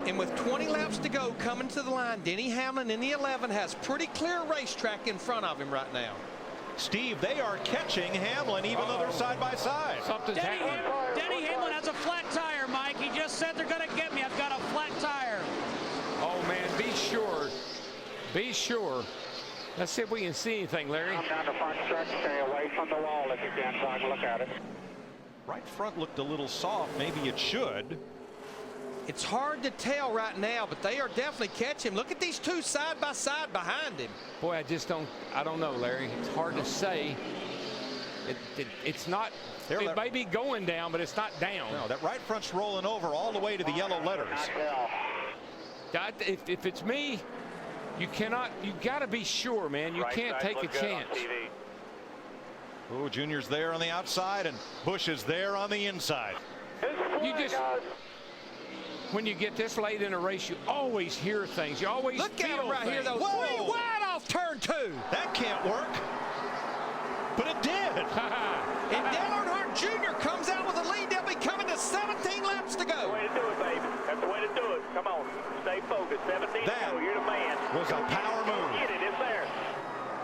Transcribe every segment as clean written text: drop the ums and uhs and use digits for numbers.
And with 20 laps to go coming to the line, Denny Hamlin in the 11 has pretty clear racetrack in front of him right now. Steve, they are catching Hamlin even though they're side by side. Something's happening. Denny Hamlin has a flat tire, Mike. He just said they're going to get me. I've got a flat tire. Oh, man, be sure. Be sure. Let's see if we can see anything, Larry. Come down the front stretch, stay away from the wall if you can, so I can look at it. Right front looked a little soft. Maybe it should. It's hard to tell right now, but they are definitely catching him. Look at these two side by side behind him. Boy, I don't know, Larry. It's hard to say. It's not, it may be going down, but it's not down. No, that right front's rolling over all the way to the yellow letters. If it's me, you got to be sure, man. You can't take a chance. Oh, Junior's there on the outside, and Busch is there on the inside. When you get this late in a race, you always hear things. You always look at him right things. here, though. Three wide off turn 2. That can't work, but it did. And Dale Earnhardt Jr. comes out with a lead. They'll be coming to 17 laps to go. That's the way to do it, baby. That's the way to do it. Come on, stay focused. 17 to go. You're the man. Was a power move. Get it. It's there.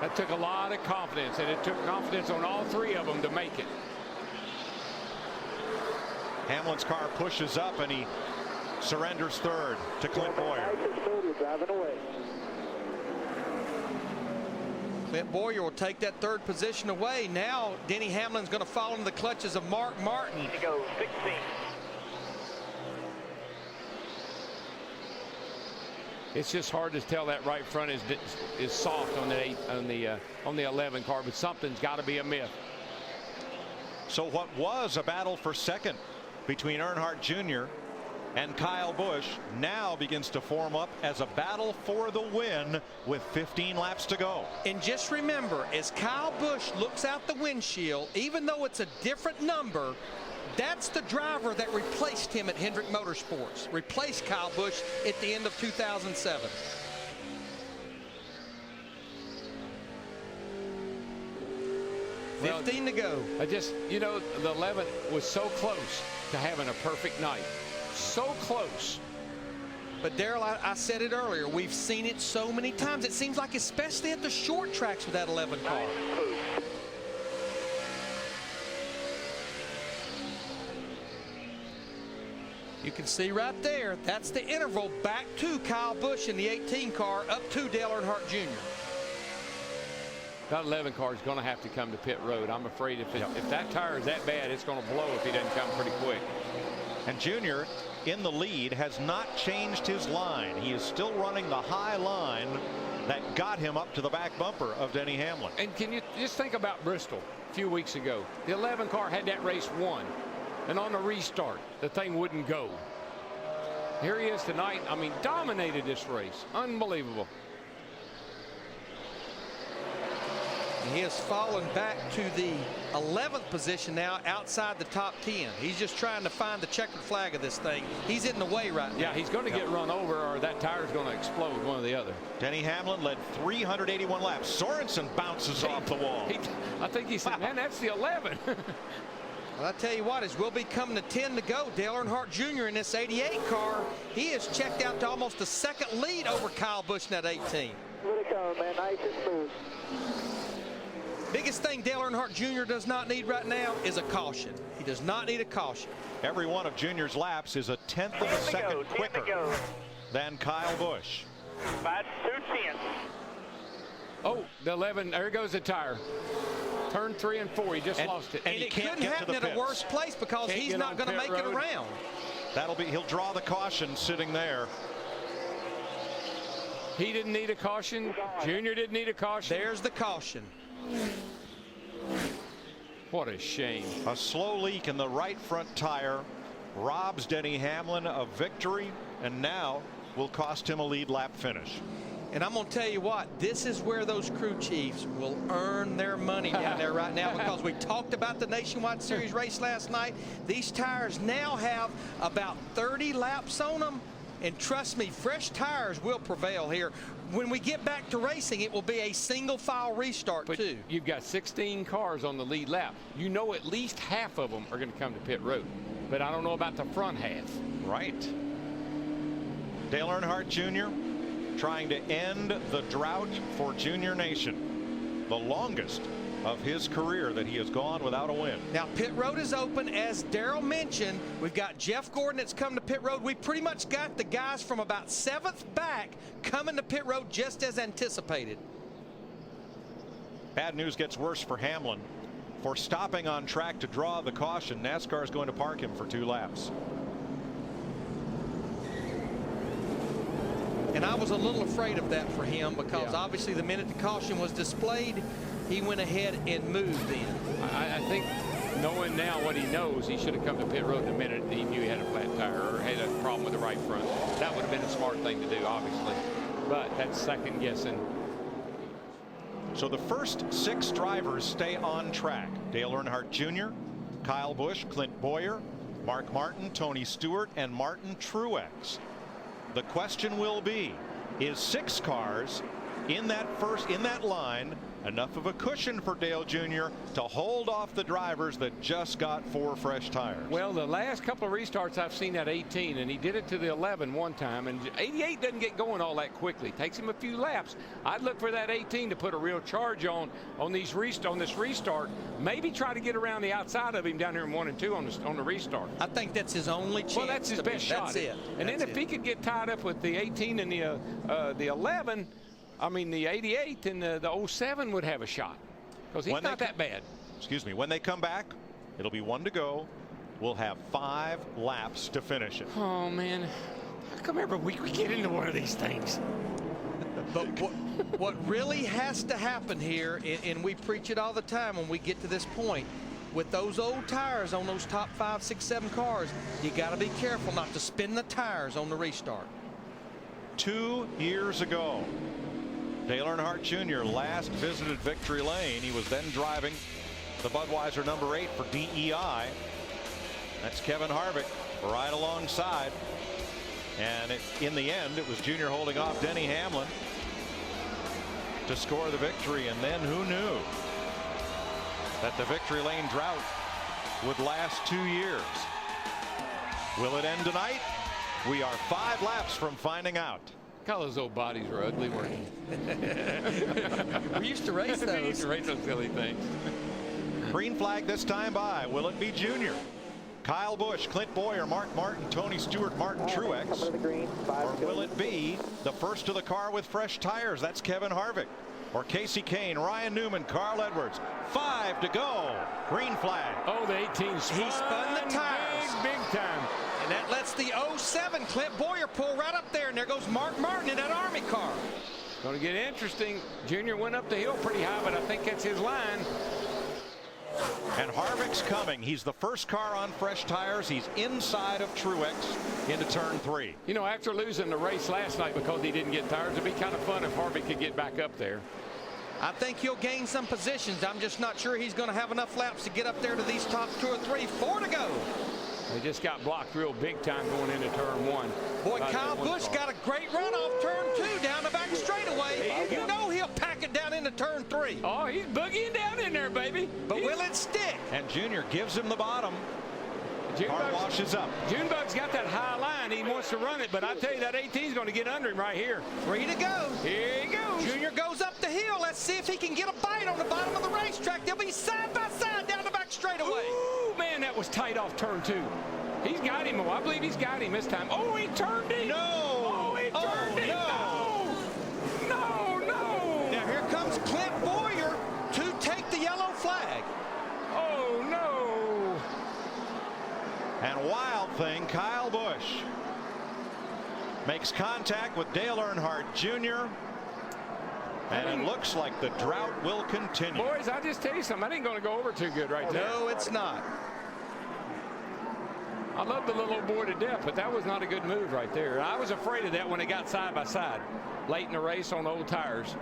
That took a lot of confidence, and it took confidence on all 3 of them to make it. Hamlin's car pushes up, and he surrenders third to Clint Boyer. Clint Boyer will take that 3rd position away. Now Denny Hamlin's going to fall into the clutches of Mark Martin. To go 16. It's just hard to tell that right front is soft on the 11 car, but something's got to be a myth. So what was a battle for second between Earnhardt Jr. and Kyle Busch now begins to form up as a battle for the win with 15 laps to go. And just remember, as Kyle Busch looks out the windshield, even though it's a different number, that's the driver that replaced him at Hendrick Motorsports, replaced Kyle Busch at the end of 2007. Well, 15 to go. The 11 was so close to having a perfect night. So close. But Darrell, I said it earlier, we've seen it so many times. It seems like, especially at the short tracks with that 11 car. You can see right there, that's the interval back to Kyle Busch in the 18 car, up to Dale Earnhardt Jr. That 11 car is going to have to come to pit road. I'm afraid if that tire is that bad, it's going to blow if he doesn't come pretty quick. And Junior in the lead has not changed his line. He is still running the high line that got him up to the back bumper of Denny Hamlin. And can you just think about Bristol a few weeks ago? The 11 car had that race won, and on the restart the thing wouldn't go. Here he is tonight. I mean, dominated this race. Unbelievable. He has fallen back to the 11th position now, outside the top 10. He's just trying to find the checkered flag of this thing. He's in the way right now. Yeah, he's going to get run over, or that tire's going to explode, one or the other. Denny Hamlin led 381 laps. Sorensen bounces off the wall. I think he said, man, that's the 11. Well, I tell you what, as we'll be coming to 10 to go, Dale Earnhardt Jr. in this 88 car, he has checked out to almost a second lead over Kyle Busch in that 18. Here it comes, man. Nice and smooth. Biggest thing Dale Earnhardt Jr. does not need right now is a caution. He does not need a caution. Every one of Junior's laps is a 10th of a second quicker than Kyle Busch. About 2/10. Oh, the 11, there goes the tire. Turn 3 and 4, he just lost it. And it couldn't happen at a worse place because he's not going to make it around. He'll draw the caution sitting there. He didn't need a caution. Junior didn't need a caution. There's the caution. What a shame. A slow leak in the right front tire robs Denny Hamlin of victory, and now will cost him a lead lap finish. And I'm going to tell you what, this is where those crew chiefs will earn their money down there right now, because we talked about the Nationwide Series race last night. These tires now have about 30 laps on them. And trust me, fresh tires will prevail here. When we get back to racing, it will be a single file restart too. You've got 16 cars on the lead lap. You know at least half of them are going to come to pit road. But I don't know about the front half. Right. Dale Earnhardt Jr. trying to end the drought for Junior Nation, the longest of his career that he has gone without a win. Now pit road is open, as Darrell mentioned. We've got Jeff Gordon that's come to pit road. We pretty much got the guys from about 7th back coming to pit road just as anticipated. Bad news gets worse for Hamlin. For stopping on track to draw the caution, NASCAR is going to park him for 2 laps. And I was a little afraid of that for him, because obviously the minute the caution was displayed, he went ahead and moved in. I think, knowing now what he knows, he should have come to pit road the minute he knew he had a flat tire or had a problem with the right front. That would have been a smart thing to do, obviously. But that's second guessing. So the first 6 drivers stay on track. Dale Earnhardt Jr., Kyle Busch, Clint Bowyer, Mark Martin, Tony Stewart, and Martin Truex. The question will be, is 6 cars in that line enough of a cushion for Dale Jr. to hold off the drivers that just got 4 fresh tires? Well, the last couple of restarts I've seen at 18, and he did it to the 11 one time, and 88 doesn't get going all that quickly. Takes him a few laps. I'd look for that 18 to put a real charge on this restart. Maybe try to get around the outside of him down here in 1 and 2 on the restart. I think that's his only chance. Well, that's his best shot. That's it. And then if he could get tied up with the 18 and the 11, I mean, the 88 and the 07 would have a shot, because he's not that bad. Excuse me. When they come back, it'll be 1 to go. We'll have 5 laps to finish it. Oh, man. How come every week we get into one of these things? But what really has to happen here, and we preach it all the time when we get to this point, with those old tires on those top 5, 6, 7 cars, you got to be careful not to spin the tires on the restart. 2 years ago, Dale Earnhardt Jr. last visited Victory Lane. He was then driving the Budweiser number 8 for DEI. That's Kevin Harvick right alongside. And in the end, it was Junior holding off Denny Hamlin to score the victory. And then who knew that the Victory Lane drought would last 2 years? Will it end tonight? We are 5 laps from finding out. God, those old bodies were ugly, weren't they? We used to race those. We used to race those silly things. Green flag this time by. Will it be Junior? Kyle Busch, Clint Bowyer, Mark Martin, Tony Stewart, Martin Truex? Or will it be the first to the car with fresh tires? That's Kevin Harvick. Or Casey Kane, Ryan Newman, Carl Edwards. 5 to go. Green flag. Oh, the 18 spun. He spun the tires. Big time. And that lets the 07 Clint Bowyer pull right up there. And there goes Mark Martin in that Army car. Going to get interesting. Junior went up the hill pretty high, but I think that's his line. And Harvick's coming. He's the first car on fresh tires. He's inside of Truex into turn 3. You know, after losing the race last night because he didn't get tires, it'd be kind of fun if Harvick could get back up there. I think he'll gain some positions. I'm just not sure he's going to have enough laps to get up there to these top 2 or 3. 4 to go. They just got blocked real big time going into turn 1. Boy, Kyle Busch got a great run off turn 2 down the back straightaway. You know he'll pack it down into turn 3. Oh, he's boogieing down in there, baby. But will it stick? And Junior gives him the bottom. Car washes up. Junebug's got that high line. He wants to run it, but I tell you, that 18's going to get under him right here. 3 to go. Here he goes. Junior goes up the hill. Let's see if he can get a bite on the bottom of the racetrack. They'll be side by side down the back straightaway. Ooh, man, that was tight off turn 2. He's got him. Oh, I believe he's got him this time. Oh, he turned him. No. Oh, he turned him. No. No, no. Now here comes Clint Bowyer to take the yellow flag. Oh, no. And wild thing, Kyle Busch makes contact with Dale Earnhardt Jr. And it looks like the drought will continue. Boys, I just tell you something. That ain't going to go over too good right there. No, it's not. I love the little old boy to death, but that was not a good move right there. I was afraid of that when it got side by side late in the race on the old tires.